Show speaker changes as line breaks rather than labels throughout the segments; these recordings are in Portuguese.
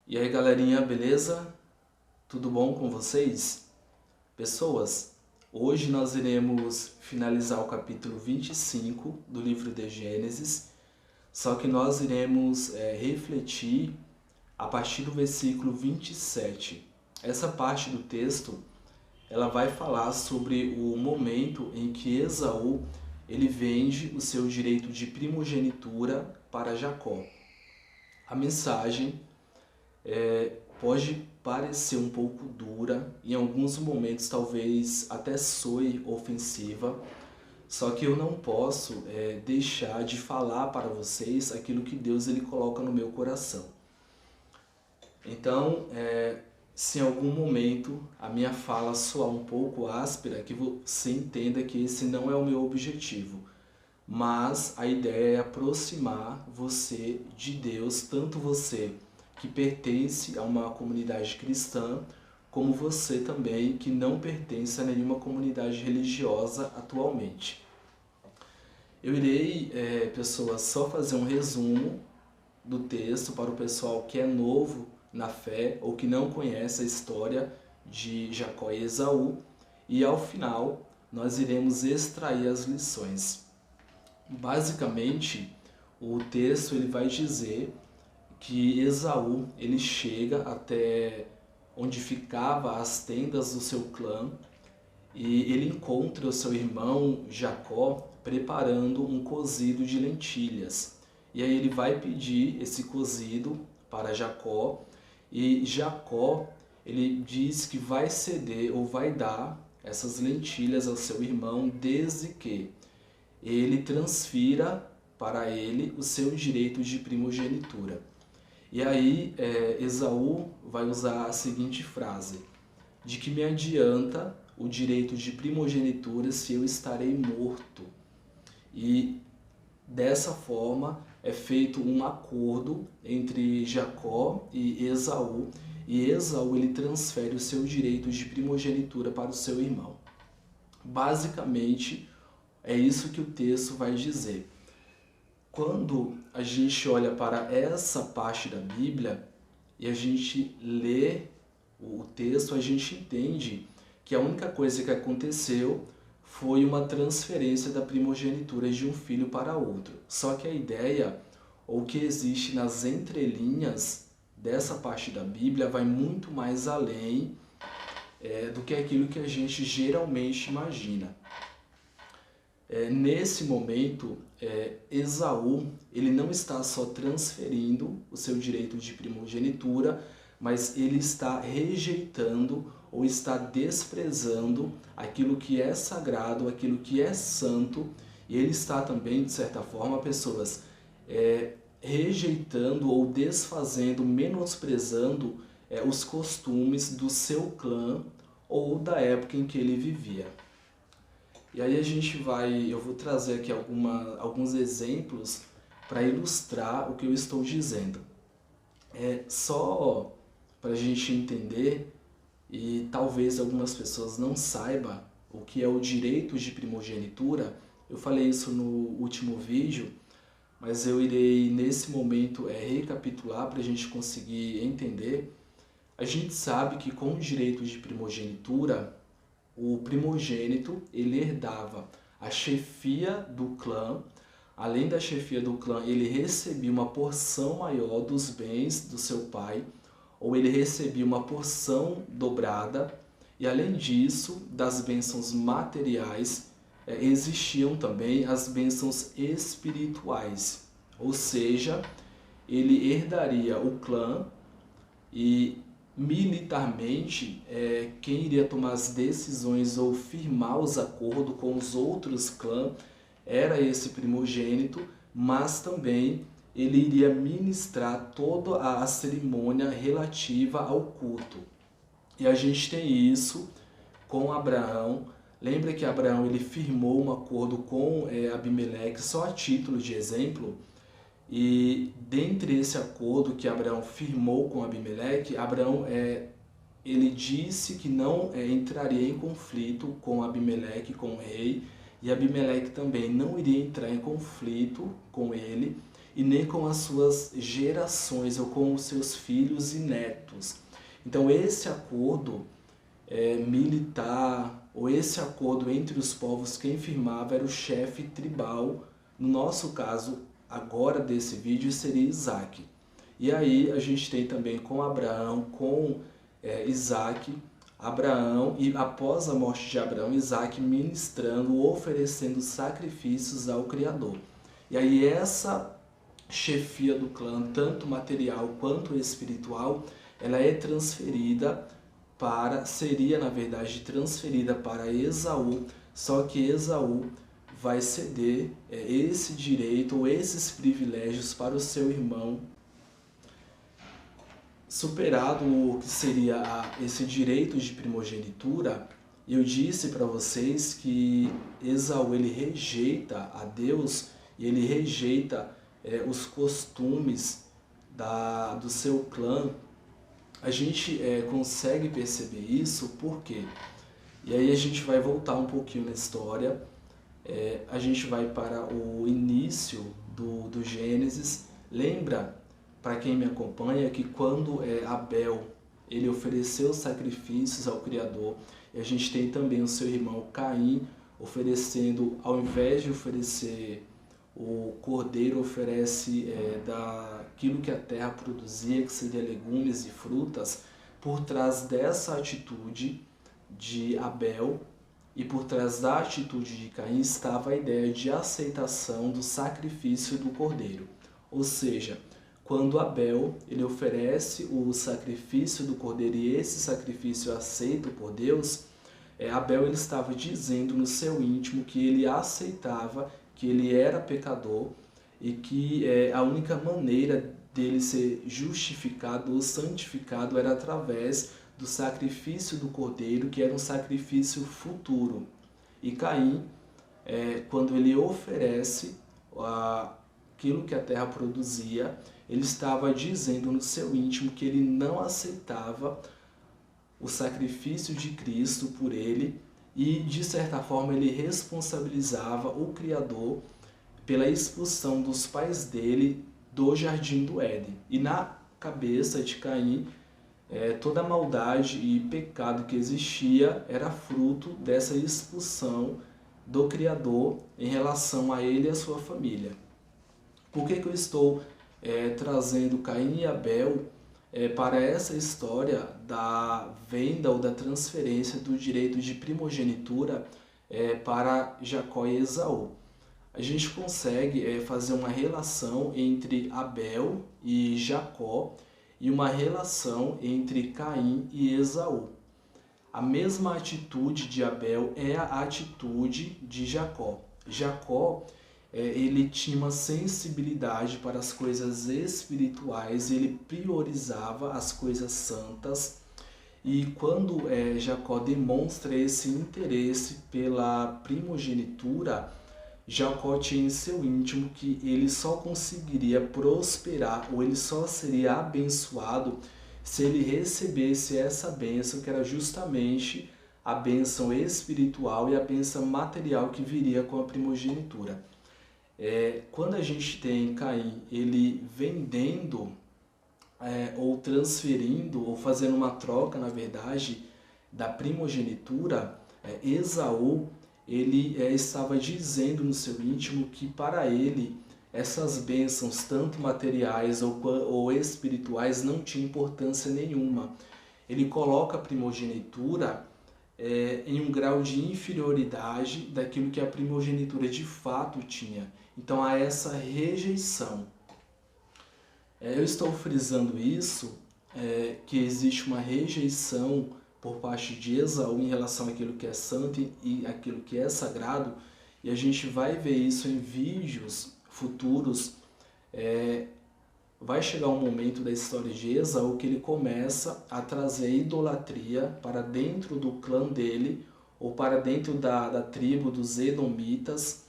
E aí galerinha, beleza? Tudo bom com vocês? Pessoas, hoje nós iremos finalizar o capítulo 25 do livro de Gênesis, só que nós iremos refletir a partir do versículo 27. Essa parte do texto, ela vai falar sobre o momento em que Esaú ele vende o seu direito de primogenitura para Jacó. A mensagem pode parecer um pouco dura, em alguns momentos talvez até soe ofensiva, só que eu não posso deixar de falar para vocês aquilo que Deus ele coloca no meu coração. Então, se em algum momento a minha fala soar um pouco áspera, que você entenda que esse não é o meu objetivo, mas a ideia é aproximar você de Deus, tanto você que pertence a uma comunidade cristã, como você também que não pertence a nenhuma comunidade religiosa atualmente. Eu irei, pessoas, só fazer um resumo do texto para o pessoal que é novo na fé ou que não conhece a história de Jacó e Esaú, e ao final nós iremos extrair as lições. Basicamente, o texto ele vai dizer que Esaú ele chega até onde ficava as tendas do seu clã e ele encontra o seu irmão Jacó preparando um cozido de lentilhas. E aí ele vai pedir esse cozido para Jacó e Jacó ele diz que vai ceder ou vai dar essas lentilhas ao seu irmão desde que ele transfira para ele o seu direito de primogenitura. E aí Esaú vai usar a seguinte frase: de que me adianta o direito de primogenitura se eu estarei morto? E dessa forma é feito um acordo entre Jacó e Esaú ele transfere o seu direito de primogenitura para o seu irmão. Basicamente é isso que o texto vai dizer. Quando a gente olha para essa parte da Bíblia e a gente lê o texto, a gente entende que a única coisa que aconteceu foi uma transferência da primogenitura de um filho para outro. Só que a ideia, ou o que existe nas entrelinhas dessa parte da Bíblia, vai muito mais além do que aquilo que a gente geralmente imagina. Nesse momento, Esaú ele não está só transferindo o seu direito de primogenitura, mas ele está rejeitando ou está desprezando aquilo que é sagrado, aquilo que é santo, e ele está também, de certa forma, pessoas, rejeitando ou desfazendo, menosprezando os costumes do seu clã ou da época em que ele vivia. E aí eu vou trazer aqui alguns exemplos para ilustrar o que eu estou dizendo. Só para a gente entender, e talvez algumas pessoas não saibam o que é o direito de primogenitura, eu falei isso no último vídeo, mas eu irei nesse momento recapitular para a gente conseguir entender. A gente sabe que com o direito de primogenitura, o primogênito ele herdava a chefia do clã. Além da chefia do clã, ele recebia uma porção maior dos bens do seu pai, ou ele recebia uma porção dobrada, e além disso, das bênçãos materiais, existiam também as bênçãos espirituais, ou seja, ele herdaria o clã e militarmente, quem iria tomar as decisões ou firmar os acordos com os outros clãs era esse primogênito, mas também ele iria ministrar toda a cerimônia relativa ao culto. E a gente tem isso com Abraão. Lembra que Abraão ele firmou um acordo com Abimeleque, só a título de exemplo. E dentre esse acordo que Abraão firmou com Abimeleque, Abraão ele disse que não entraria em conflito com Abimeleque, com o rei, e Abimeleque também não iria entrar em conflito com ele, e nem com as suas gerações, ou com os seus filhos e netos. Então esse acordo militar, ou esse acordo entre os povos, quem firmava era o chefe tribal. No nosso caso, agora desse vídeo, seria Isaac. E aí a gente tem também com Abraão, com Isaac, Abraão, e após a morte de Abraão, Isaac ministrando, oferecendo sacrifícios ao Criador. E aí essa chefia do clã, tanto material quanto espiritual, ela é transferida seria na verdade transferida para Esaú, só que Esaú vai ceder esse direito ou esses privilégios para o seu irmão. Superado o que seria esse direito de primogenitura, eu disse para vocês que Esaú ele rejeita a Deus e ele rejeita os costumes do seu clã. A gente consegue perceber isso por quê? E aí a gente vai voltar um pouquinho na história, a gente vai para o início do Gênesis. Lembra, para quem me acompanha, que quando Abel ele ofereceu sacrifícios ao Criador, e a gente tem também o seu irmão Caim oferecendo, ao invés de oferecer o cordeiro, oferece daquilo que a terra produzia, que seria legumes e frutas. Por trás dessa atitude de Abel e por trás da atitude de Caim estava a ideia de aceitação do sacrifício do cordeiro. Ou seja, quando Abel ele oferece o sacrifício do cordeiro e esse sacrifício é aceito por Deus, Abel ele estava dizendo no seu íntimo que ele aceitava que ele era pecador e que a única maneira dele ser justificado ou santificado era através do sacrifício do cordeiro, que era um sacrifício futuro. E Caim, quando ele oferece aquilo que a terra produzia, ele estava dizendo no seu íntimo que ele não aceitava o sacrifício de Cristo por ele, e de certa forma ele responsabilizava o Criador pela expulsão dos pais dele do Jardim do Éden. E na cabeça de Caim, toda a maldade e pecado que existia era fruto dessa expulsão do Criador em relação a ele e a sua família. Por que eu estou trazendo Caim e Abel para essa história da venda ou da transferência do direito de primogenitura para Jacó e Esaú? A gente consegue fazer uma relação entre Abel e Jacó e uma relação entre Caim e Esaú. A mesma atitude de Abel é a atitude de Jacó. Jacó ele tinha uma sensibilidade para as coisas espirituais, ele priorizava as coisas santas, e quando Jacó demonstra esse interesse pela primogenitura, Jacó tinha em seu íntimo que ele só conseguiria prosperar, ou ele só seria abençoado se ele recebesse essa bênção, que era justamente a bênção espiritual e a bênção material que viria com a primogenitura. Quando a gente tem Caim, ele vendendo ou transferindo, ou fazendo uma troca, na verdade, da primogenitura, Esaú, ele estava dizendo no seu íntimo que para ele essas bênçãos, tanto materiais ou espirituais, não tinham importância nenhuma. Ele coloca a primogenitura em um grau de inferioridade daquilo que a primogenitura de fato tinha. Então há essa rejeição. Eu estou frisando isso, que existe uma rejeição por parte de Esaú em relação àquilo que é santo e aquilo que é sagrado, e a gente vai ver isso em vídeos futuros. Vai chegar um momento da história de Esaú que ele começa a trazer idolatria para dentro do clã dele, ou para dentro da tribo dos Edomitas,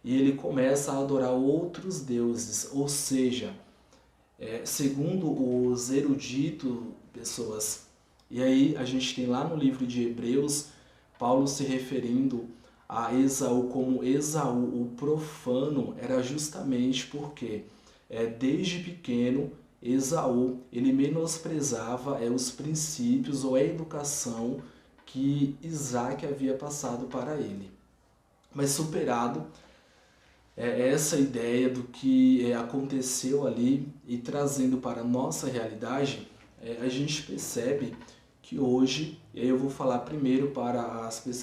e ele começa a adorar outros deuses. Ou seja, segundo os eruditos, pessoas, e aí a gente tem lá no livro de Hebreus, Paulo se referindo a Esaú como Esaú, o profano, era justamente porque desde pequeno, Esaú, ele menosprezava os princípios ou a educação que Isaac havia passado para ele. Mas superado essa ideia do que aconteceu ali e trazendo para a nossa realidade, a gente percebe que hoje, e aí eu vou falar primeiro para as pessoas